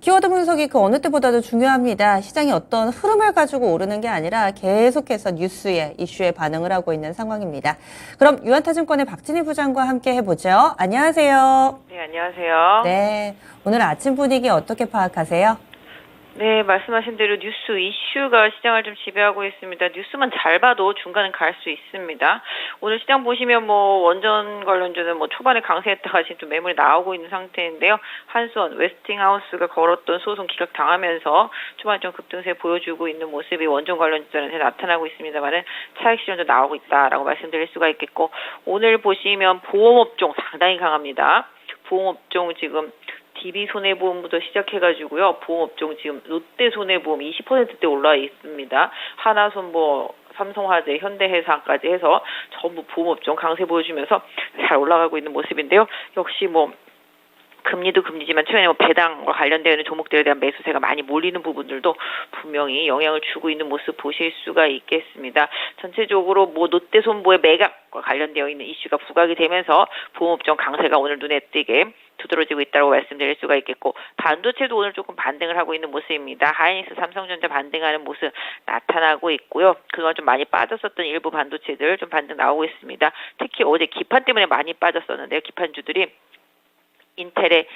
키워드 분석이 그 어느 때보다도 중요합니다. 시장이 어떤 흐름을 가지고 오르는 게 아니라 계속해서 뉴스에, 이슈에 반응을 하고 있는 상황입니다. 그럼 유한타증권의 박진희 부장과 함께 해보죠. 안녕하세요. 네, 안녕하세요. 네, 오늘 아침 분위기 어떻게 파악하세요? 네, 말씀하신 대로 뉴스 이슈가 시장을 좀 지배하고 있습니다. 뉴스만 잘 봐도 중간은 갈 수 있습니다. 오늘 시장 보시면 원전 관련주는 초반에 강세했다가 지금 좀 매물이 나오고 있는 상태인데요. 한수원, 웨스팅하우스가 걸었던 소송 기각당하면서 초반에 좀 급등세 보여주고 있는 모습이 원전 관련주들한테 나타나고 있습니다만은 차익 실현도 나오고 있다라고 말씀드릴 수가 있겠고, 오늘 보시면 보험업종 상당히 강합니다. 보험업종 지금 DB손해보험부터 시작해가지고요. 보험업종 지금 롯데손해보험 20%대 올라 있습니다. 하나손보, 삼성화재, 현대해상까지 해서 전부 보험업종 강세 보여주면서 잘 올라가고 있는 모습인데요. 역시 금리도 금리지만 최근에 배당과 관련되어 있는 종목들에 대한 매수세가 많이 몰리는 부분들도 분명히 영향을 주고 있는 모습 보실 수가 있겠습니다. 전체적으로 롯데손보의 매각과 관련되어 있는 이슈가 부각이 되면서 보험업종 강세가 오늘 눈에 띄게 두드러지고 있다고 말씀드릴 수가 있겠고, 반도체도 오늘 조금 반등을 하고 있는 모습입니다. 하이닉스, 삼성전자 반등하는 모습 나타나고 있고요. 그동안 좀 많이 빠졌었던 일부 반도체들 좀 반등 나오고 있습니다. 특히 어제 기판 때문에 많이 빠졌었는데요. 기판주들이 인텔의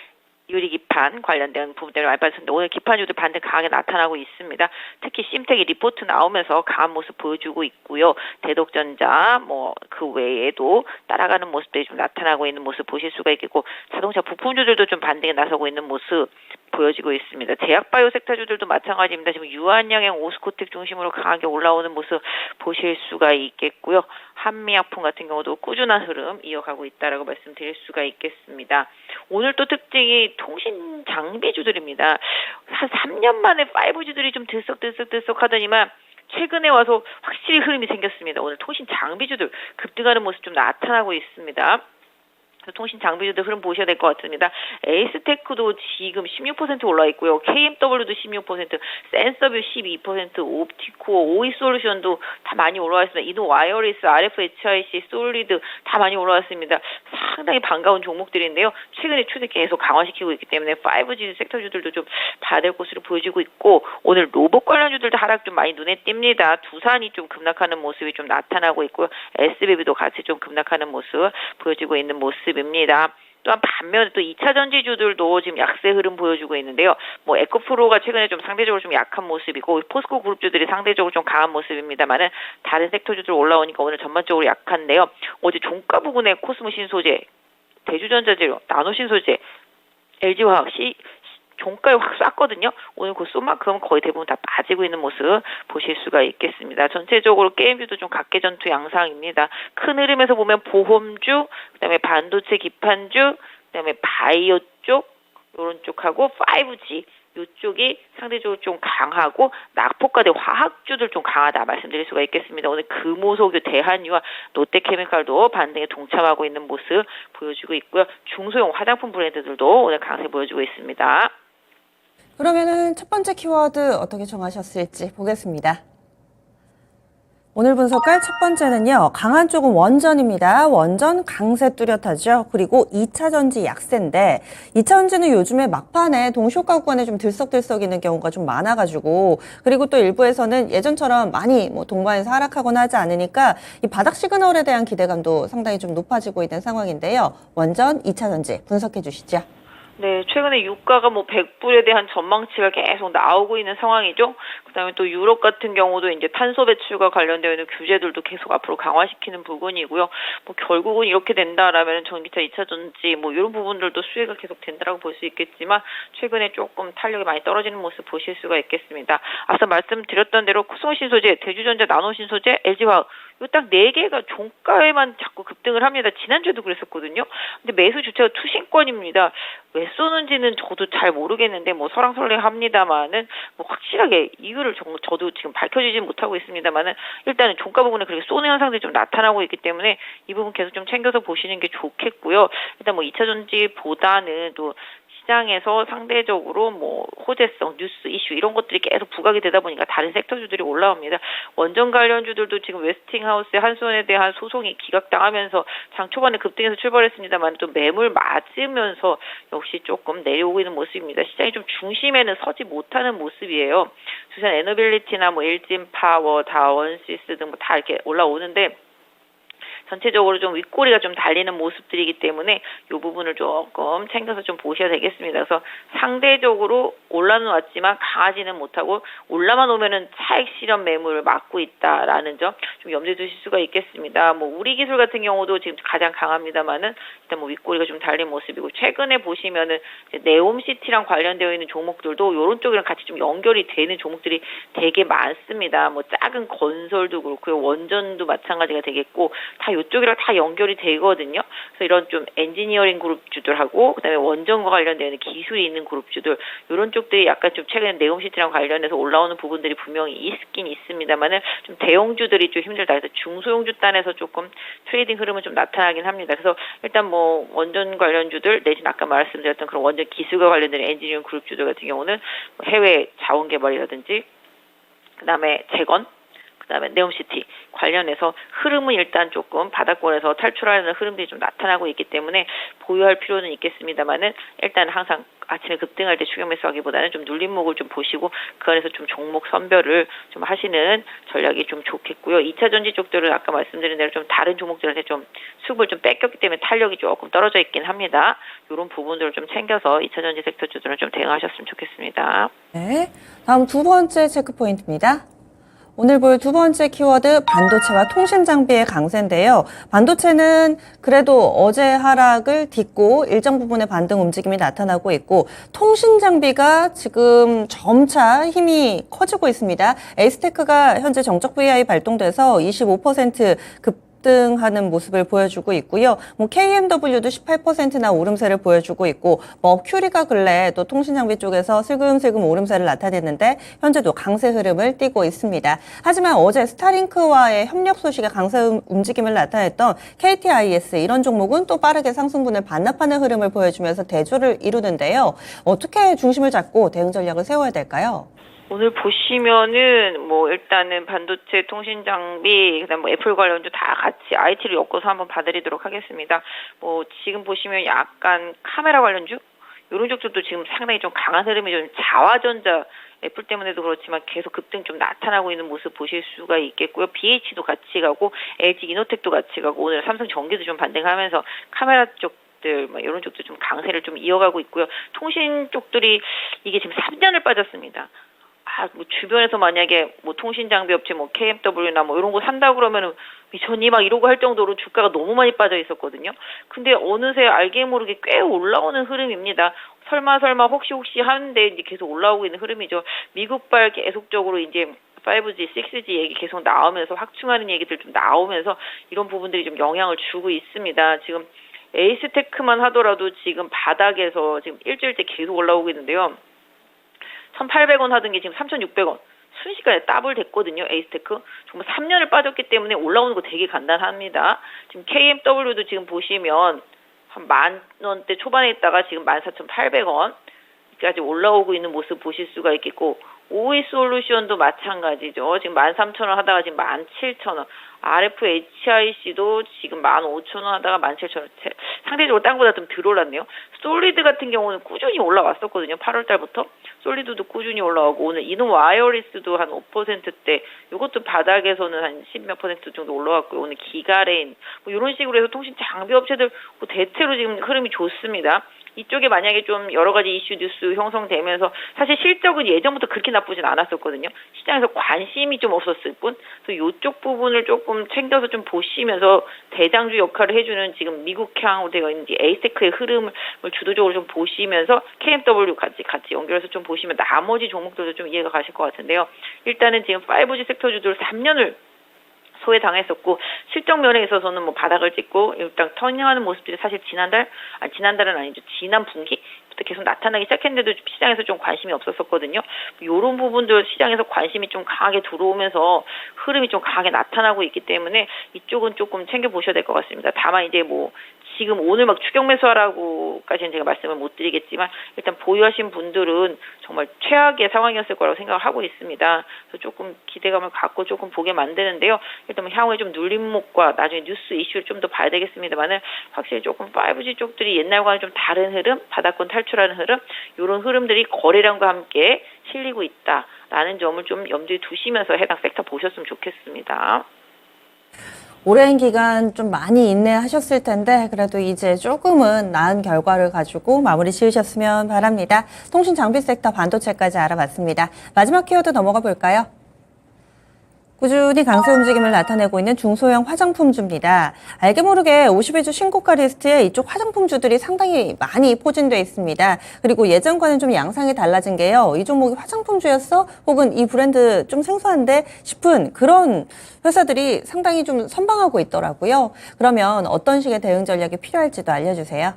유리기판 관련된 부분들을 많이 빠졌는데 오늘 기판주들 반등 강하게 나타나고 있습니다. 특히 심텍이 리포트 나오면서 강한 모습 보여주고 있고요. 대덕전자 그 외에도 따라가는 모습들이 좀 나타나고 있는 모습 보실 수가 있겠고, 자동차 부품주들도 좀 반등에 나서고 있는 모습 보여지고 있습니다. 제약바이오 섹터주들도 마찬가지입니다. 지금 유한양행, 오스코텍 중심으로 강하게 올라오는 모습 보실 수가 있겠고요. 한미약품 같은 경우도 꾸준한 흐름 이어가고 있다라고 말씀드릴 수가 있겠습니다. 오늘 또 특징이 통신 장비주들입니다. 한 3년 만에 5G들이 좀 들썩들썩 하더니만 최근에 와서 확실히 흐름이 생겼습니다. 오늘 통신 장비주들 급등하는 모습 좀 나타나고 있습니다. 통신 장비주들 흐름 보셔야 될 것 같습니다. 에이스테크도 지금 16% 올라 있고요. KMW도 16%, 센서뷰 12%, 옵티코, 오이솔루션도 다 많이 올라와 있습니다. 이노 와이어리스, RFHIC, 솔리드 다 많이 올라왔습니다. 상당히 반가운 종목들인데요. 최근에 추세 계속 강화시키고 있기 때문에 5G 섹터주들도 좀 봐야 될 것으로 보여지고 있고, 오늘 로봇 관련주들도 하락 좀 많이 눈에 띕니다. 두산이 좀 급락하는 모습이 좀 나타나고 있고요. SBB도 같이 좀 급락하는 모습 보여지고 있는 모습입니다. 또한 반면에 또 2차 전지주들도 지금 약세 흐름 보여주고 있는데요. 에코프로가 최근에 좀 상대적으로 좀 약한 모습이고, 포스코 그룹주들이 상대적으로 좀 강한 모습입니다만은 다른 섹터주들 올라오니까 오늘 전반적으로 약한데요. 어제 종가 부근에 코스모 신소재, 대주전자재료, 나노신소재, LG화학, 종가에 확 쐈거든요. 오늘 그 쏜 만큼 거의 대부분 다 빠지고 있는 모습 보실 수가 있겠습니다. 전체적으로 게임주도 좀 각계전투 양상입니다. 큰 흐름에서 보면 보험주, 그다음에 반도체 기판주, 그다음에 바이오 쪽, 이런 쪽하고 5G 이쪽이 상대적으로 좀 강하고, 낙폭과대 화학주들 좀 강하다 말씀드릴 수가 있겠습니다. 오늘 금호석유, 대한유와 롯데케미칼도 반등에 동참하고 있는 모습 보여주고 있고요. 중소형 화장품 브랜드들도 오늘 강세 보여주고 있습니다. 그러면은 첫 번째 키워드 어떻게 정하셨을지 보겠습니다. 오늘 분석할 첫 번째는요, 강한 쪽은 원전입니다. 원전 강세 뚜렷하죠. 그리고 2차 전지 약세인데, 2차 전지는 요즘에 막판에 동시효과 구간에 좀 들썩들썩 있는 경우가 좀 많아가지고, 그리고 또 일부에서는 예전처럼 많이 동반해서 하락하거나 하지 않으니까 이 바닥 시그널에 대한 기대감도 상당히 좀 높아지고 있는 상황인데요. 원전, 2차 전지 분석해 주시죠. 네, 최근에 유가가 100불에 대한 전망치가 계속 나오고 있는 상황이죠. 그다음에 또 유럽 같은 경우도 이제 탄소 배출과 관련되어 있는 규제들도 계속 앞으로 강화시키는 부분이고요. 결국은 이렇게 된다라면 전기차 2차 전지 이런 부분들도 수혜가 계속 된다라고 볼 수 있겠지만, 최근에 조금 탄력이 많이 떨어지는 모습 보실 수가 있겠습니다. 앞서 말씀드렸던 대로 코스모 신소재, 대주전자, 나노신소재, LG화학 이 딱 4개가 종가에만 자꾸 급등을 합니다. 지난주에도 그랬었거든요. 근데 매수 주체가 투신권입니다. 왜 쏘는지는 저도 잘 모르겠는데 설랑설레합니다만은 확실하게 이유를 저도 지금 밝혀지지 못하고 있습니다만은, 일단은 종가 부분에 그렇게 쏘는 현상들이 좀 나타나고 있기 때문에 이 부분 계속 좀 챙겨서 보시는 게 좋겠고요. 일단 2차 전지보다는 또 시장에서 상대적으로 뭐 호재성, 뉴스, 이슈 이런 것들이 계속 부각이 되다 보니까 다른 섹터주들이 올라옵니다. 원전 관련주들도 지금 웨스팅하우스의 한수원에 대한 소송이 기각당하면서 장 초반에 급등해서 출발했습니다만 또 매물 맞으면서 역시 조금 내려오고 있는 모습입니다. 시장이 좀 중심에는 서지 못하는 모습이에요. 두산 에너빌리티나 뭐 일진파워, 다원시스 등 뭐 다 이렇게 올라오는데 전체적으로 좀 윗꼬리가 좀 달리는 모습들이기 때문에 이 부분을 조금 챙겨서 좀 보셔야 되겠습니다. 그래서 상대적으로 올라는 왔지만 강하지는 못하고 올라만 오면은 차익 실현 매물을 막고 있다라는 점 좀 염두에 두실 수가 있겠습니다. 뭐 우리 기술 같은 경우도 지금 가장 강합니다만은 일단 뭐 윗꼬리가 좀 달린 모습이고 최근에 보시면은 네옴시티랑 관련되어 있는 종목들도 이런 쪽이랑 같이 좀 연결이 되는 종목들이 되게 많습니다. 뭐 작은 건설도 그렇고요, 원전도 마찬가지가 되겠고 다 이쪽이랑 다 연결이 되거든요. 그래서 이런 좀 엔지니어링 그룹주들하고 그다음에 원전과 관련되는 기술이 있는 그룹주들 이런 쪽들이 약간 좀 최근에 네옴시티랑 관련해서 올라오는 부분들이 분명히 있긴 있습니다만은 좀 대형주들이 좀 힘들다. 그래서 중소형주 단에서 조금 트레이딩 흐름은 좀 나타나긴 합니다. 그래서 일단 뭐 원전 관련주들 내지는 아까 말씀드렸던 그런 원전 기술과 관련된 엔지니어링 그룹주들 같은 경우는 해외 자원 개발이라든지 그다음에 재건 그다음에 네옴시티 관련해서 흐름은 일단 조금 바닥권에서 탈출하는 흐름들이 좀 나타나고 있기 때문에 보유할 필요는 있겠습니다만은 일단 항상 아침에 급등할 때 추격 매수하기보다는 좀 눌림목을 좀 보시고 그 안에서 좀 종목 선별을 좀 하시는 전략이 좀 좋겠고요. 2차 전지 쪽들은 아까 말씀드린 대로 좀 다른 종목들한테 좀 수급을 좀 뺏겼기 때문에 탄력이 조금 떨어져 있긴 합니다. 이런 부분들을 좀 챙겨서 2차 전지 섹터 주들은 좀 대응하셨으면 좋겠습니다. 네. 다음 두 번째 체크 포인트입니다. 오늘 볼 두 번째 키워드 반도체와 통신 장비의 강세인데요. 반도체는 그래도 어제 하락을 딛고 일정 부분의 반등 움직임이 나타나고 있고 통신 장비가 지금 점차 힘이 커지고 있습니다. 에이스테크가 현재 정적 VI 발동돼서 25% 급등하는 모습을 보여주고 있고요. 뭐 KMW도 18%나 오름세를 보여주고 있고 머큐리가 근래 또 통신장비 쪽에서 슬금슬금 오름세를 나타냈는데 현재도 강세 흐름을 띠고 있습니다. 하지만 어제 스타링크와의 협력 소식에 강세 움직임을 나타냈던 KTIS 이런 종목은 또 빠르게 상승분을 반납하는 흐름을 보여주면서 대조를 이루는데요. 어떻게 중심을 잡고 대응 전략을 세워야 될까요? 오늘 보시면은 뭐 일단은 반도체, 통신 장비, 그다음 뭐 애플 관련주 다 같이 IT를 엮어서 한번 봐드리도록 하겠습니다. 뭐 지금 보시면 약간 카메라 관련주 이런 쪽도 지금 상당히 좀 강한 흐름이 좀 자화전자 애플 때문에도 그렇지만 계속 급등 좀 나타나고 있는 모습 보실 수가 있겠고요. BH도 같이 가고 LG 이노텍도 같이 가고 오늘 삼성전기도 좀 반등하면서 카메라 쪽 뭐 이런 쪽도 좀 강세를 좀 이어가고 있고요. 통신 쪽들이 이게 지금 3년을 빠졌습니다. 뭐 주변에서 만약에 뭐 통신 장비 업체 뭐 KMW나 뭐 이런 거 산다 그러면은 미쳤니 막 이러고 할 정도로 주가가 너무 많이 빠져 있었거든요. 근데 어느새 알게 모르게 꽤 올라오는 흐름입니다. 설마 혹시 하는데 이제 계속 올라오고 있는 흐름이죠. 미국발 계속적으로 이제 5G, 6G 얘기 계속 나오면서 확충하는 얘기들 좀 나오면서 이런 부분들이 좀 영향을 주고 있습니다. 지금 에이스테크만 하더라도 지금 바닥에서 지금 일주일째 계속 올라오고 있는데요. 1,800원 하던 게 지금 3,600원. 순식간에 더블 됐거든요, 에이스테크. 정말 3년을 빠졌기 때문에 올라오는 거 되게 간단합니다. 지금 KMW도 지금 보시면 한 10,000원대 초반에 있다가 지금 14,800원까지 올라오고 있는 모습 보실 수가 있겠고, OE솔루션도 마찬가지죠. 지금 13,000원 하다가 지금 17,000원. RFHIC도 지금 15,000원 하다가 17,000원. 상대적으로 딴 거보다 좀 덜 올랐네요. 솔리드 같은 경우는 꾸준히 올라왔었거든요. 8월 달부터. 솔리드도 꾸준히 올라오고 오늘 이노 와이어리스도 한 5%대 이것도 바닥에서는 한 10몇 퍼센트 정도 올라왔고요. 오늘 기가레인 뭐 이런 식으로 해서 통신 장비 업체들 뭐 대체로 지금 흐름이 좋습니다. 이쪽에 만약에 좀 여러 가지 이슈 뉴스 형성되면서 사실 실적은 예전부터 그렇게 나쁘진 않았었거든요. 시장에서 관심이 좀 없었을 뿐. 그래서 이쪽 부분을 조금 챙겨서 좀 보시면서 대장주 역할을 해주는 지금 미국향으로 되어 있는 에이스테크의 흐름을 주도적으로 좀 보시면서 KMW 같이 연결해서 좀 보시면 나머지 종목들도 좀 이해가 가실 것 같은데요. 일단은 지금 5G 섹터주들 3년을 소외당했었고 실적 면에 있어서는 뭐 바닥을 찍고 일단 터닝하는 모습들이 사실 지난달은 아니죠. 지난 분기부터 계속 나타나기 시작했는데도 시장에서 좀 관심이 없었었거든요. 이런 부분들 시장에서 관심이 좀 강하게 들어오면서 흐름이 좀 강하게 나타나고 있기 때문에 이쪽은 조금 챙겨보셔야 될 것 같습니다. 다만 이제 뭐 지금 오늘 막 추격 매수하라고 정도까지는 제가 말씀을 못 드리겠지만 일단 보유하신 분들은 정말 최악의 상황이었을 거라고 생각을 하고 있습니다. 그래서 조금 기대감을 갖고 조금 보게 만드는데요. 일단 뭐 향후에 좀 눌림목과 나중에 뉴스 이슈를 좀 더 봐야 되겠습니다만은 확실히 조금 5G 쪽들이 옛날과는 좀 다른 흐름, 바닥권 탈출하는 흐름, 이런 흐름들이 거래량과 함께 실리고 있다라는 점을 좀 염두에 두시면서 해당 섹터 보셨으면 좋겠습니다. 오랜 기간 좀 많이 인내하셨을 텐데 그래도 이제 조금은 나은 결과를 가지고 마무리 지으셨으면 바랍니다. 통신 장비 섹터 반도체까지 알아봤습니다. 마지막 키워드 넘어가 볼까요? 꾸준히 강세 움직임을 나타내고 있는 중소형 화장품주입니다. 알게 모르게 52주 신고가 리스트에 이쪽 화장품주들이 상당히 많이 포진돼 있습니다. 그리고 예전과는 좀 양상이 달라진 게요. 이 종목이 화장품주였어? 혹은 이 브랜드 좀 생소한데 싶은 그런 회사들이 상당히 좀 선방하고 있더라고요. 그러면 어떤 식의 대응 전략이 필요할지도 알려주세요.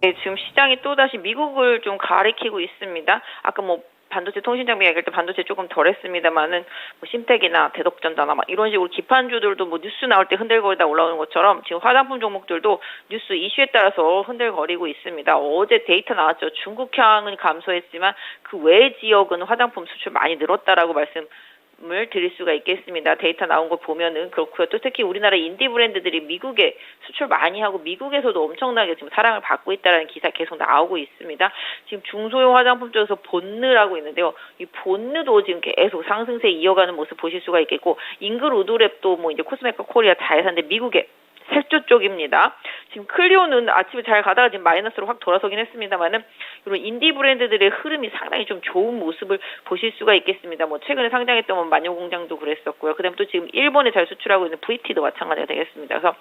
네, 지금 시장이 또다시 미국을 좀 가리키고 있습니다. 아까 뭐 반도체 통신 장비 얘기할 때 반도체 조금 덜했습니다만은 뭐 심텍이나 대덕전자나 막 이런 식으로 기판주들도 뭐 뉴스 나올 때 흔들거리다 올라오는 것처럼 지금 화장품 종목들도 뉴스 이슈에 따라서 흔들거리고 있습니다. 어제 데이터 나왔죠. 중국향은 감소했지만 그 외 지역은 화장품 수출 많이 늘었다라고 말씀을 드릴 수가 있겠습니다. 데이터 나온 거 보면은 그렇고요. 또 특히 우리나라 인디 브랜드들이 미국에 수출 많이 하고 미국에서도 엄청나게 지금 사랑을 받고 있다라는 기사 계속 나오고 있습니다. 지금 중소형 화장품 쪽에서 본느라고 있는데요. 이 본느도 지금 계속 상승세 이어가는 모습 보실 수가 있겠고 잉글 우드랩도 뭐 이제 코스메카 코리아 자회사인데 미국에 셀조 쪽입니다. 지금 클리오는 아침에 잘 가다가 지금 마이너스로 확 돌아서긴 했습니다만은 이런 인디 브랜드들의 흐름이 상당히 좀 좋은 모습을 보실 수가 있겠습니다. 뭐 최근에 상장했던 뭐 마녀공장도 그랬었고요. 그다음에 또 지금 일본에 잘 수출하고 있는 VT도 마찬가지가 되겠습니다. 그래서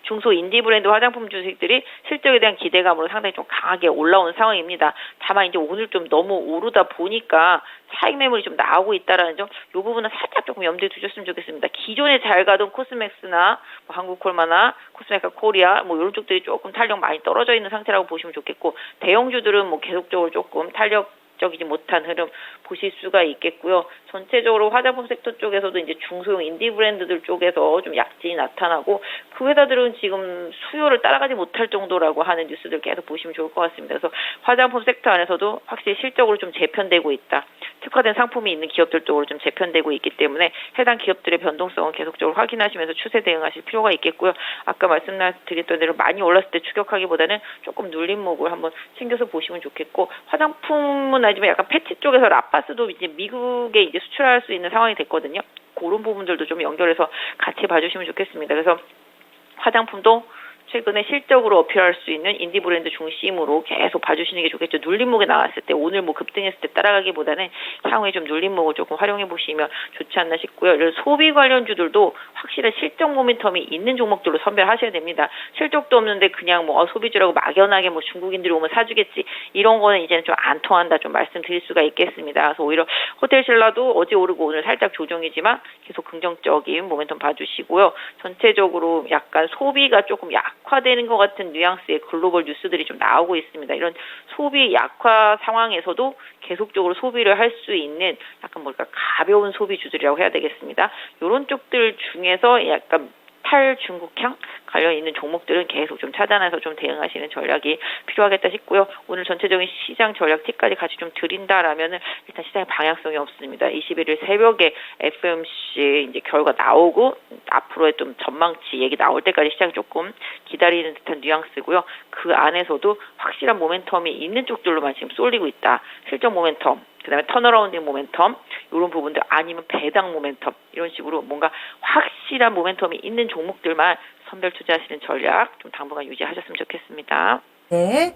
중소 인디 브랜드 화장품 주식들이 실적에 대한 기대감으로 상당히 좀 강하게 올라오는 상황입니다. 다만 이제 오늘 좀 너무 오르다 보니까 차익 매물이 좀 나오고 있다라는 점, 이 부분은 살짝 조금 염두에 두셨으면 좋겠습니다. 기존에 잘 가던 코스맥스나 뭐 한국콜마나 코스메카 코리아 뭐 이런 쪽들이 조금 탄력 많이 떨어져 있는 상태라고 보시면 좋겠고, 대형주들은 뭐 계속적으로 조금 탄력적이지 못한 흐름 보실 수가 있겠고요. 전체적으로 화장품 섹터 쪽에서도 이제 중소형 인디 브랜드들 쪽에서 좀 약진이 나타나고, 그 회사들은 지금 수요를 따라가지 못할 정도라고 하는 뉴스들 계속 보시면 좋을 것 같습니다. 그래서 화장품 섹터 안에서도 확실히 실적으로 좀 재편되고 있다. 특화된 상품이 있는 기업들 쪽으로 좀 재편되고 있기 때문에 해당 기업들의 변동성은 계속적으로 확인하시면서 추세 대응하실 필요가 있겠고요. 아까 말씀드렸던 대로 많이 올랐을 때 추격하기보다는 조금 눌림목을 한번 챙겨서 보시면 좋겠고, 화장품은 아니지만 약간 패치 쪽에서 라파스도 이제 미국에 이제 수출할 수 있는 상황이 됐거든요. 그런 부분들도 좀 연결해서 같이 봐주시면 좋겠습니다. 그래서 화장품도 최근에 실적으로 어필할 수 있는 인디 브랜드 중심으로 계속 봐주시는 게 좋겠죠. 눌림목에 나왔을 때, 오늘 뭐 급등했을 때 따라가기보다는 향후에 좀 눌림목을 조금 활용해 보시면 좋지 않나 싶고요. 이런 소비 관련주들도 확실한 실적 모멘텀이 있는 종목들로 선별하셔야 됩니다. 실적도 없는데 그냥 뭐 소비주라고 막연하게 뭐 중국인들이 오면 사주겠지, 이런 거는 이제는 좀 안 통한다, 좀 말씀드릴 수가 있겠습니다. 그래서 오히려 호텔신라도 어제 오르고 오늘 살짝 조정이지만 계속 긍정적인 모멘텀 봐주시고요. 전체적으로 약간 소비가 조금 약화되는 것 같은 뉘앙스의 글로벌 뉴스들이 좀 나오고 있습니다. 이런 소비 약화 상황에서도 계속적으로 소비를 할 수 있는 약간 뭘까 가벼운 소비주들이라고 해야 되겠습니다. 이런 쪽들 중에서 약간 탈중국향 관련 있는 종목들은 계속 좀 차단해서 좀 대응하시는 전략이 필요하겠다 싶고요. 오늘 전체적인 시장 전략 팁까지 같이 좀 드린다라면은 일단 시장의 방향성이 없습니다. 21일 새벽에 FOMC 이제 결과 나오고 앞으로의 좀 전망치 얘기 나올 때까지 시장이 조금 기다리는 듯한 뉘앙스고요. 그 안에서도 확실한 모멘텀이 있는 쪽들로만 지금 쏠리고 있다. 실적 모멘텀, 그다음에 턴어라운딩 모멘텀, 이런 부분들, 아니면 배당 모멘텀, 이런 식으로 뭔가 확실한 모멘텀이 있는 종목들만 선별 투자하시는 전략 좀 당분간 유지하셨으면 좋겠습니다. 네,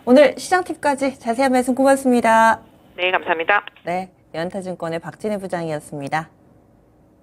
오늘 시장 팁까지 자세한 말씀 고맙습니다. 네, 감사합니다. 네, 연타증권의 박진희 부장이었습니다.